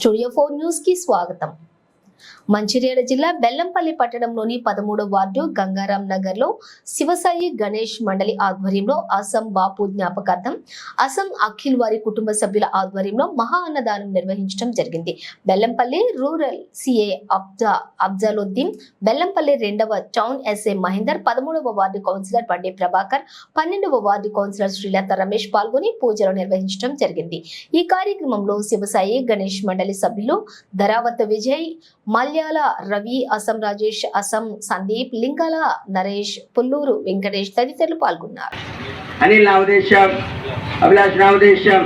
Studio 4 news కి స్వాగతం. మంచిర్యాల జిల్లా బెల్లంపల్లి పట్టణంలోని 13వ వార్డు గంగారాం నగర్ లో శివసాయి గణేష్ మండలి ఆధ్వర్యంలో అసం బాపు జ్ఞాపకార్థం అసం అఖిల్ వారి కుటుంబ సభ్యుల ఆధ్వర్యంలో మహా అన్నదానం నిర్వహించడం జరిగింది. బెల్లంపల్లి రూరల్ సిఏ అఫ్జలుద్దీన్, బెల్లంపల్లి 2వ టౌన్ ఎస్ఏ మహేందర్, 13వ వార్డు కౌన్సిలర్ బండి ప్రభాకర్, 12వ వార్డు కౌన్సిలర్ శ్రీలత రమేష్ పాల్గొని పూజలు నిర్వహించడం జరిగింది. ఈ కార్యక్రమంలో శివసాయి గణేష్ మండలి సభ్యులు ధరావత్ విజయ్, మల్యాల రవి, అసం రాజేష్, అసం సందీప్, లింగాల నరేష్, పుల్లూరు వెంకటేష్ తదితరులు పాల్గొన్నారు. అనిల్ నా ఉద్దేశం, అభిలాష్ నా ఉద్దేశం.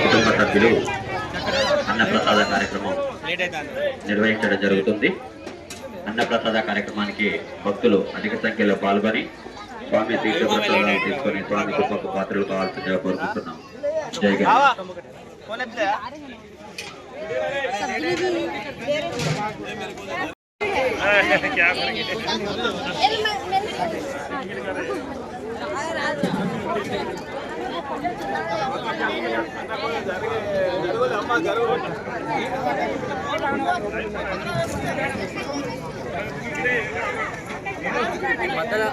కుటుంబ సభ్యులు అన్నప్రసాద కార్యక్రమం నిర్వహించడం జరుగుతుంది. అన్నప్రసాద కార్యక్రమానికి భక్తులు అధిక సంఖ్యలో పాల్గొని స్వామి తీర్థప్రసాదాలు తీసుకొని స్వామి కృపకు పాత్రలు కావాల్సిందిగా కోరుకుంటున్నాం. జై గణేష్. మధ్యలో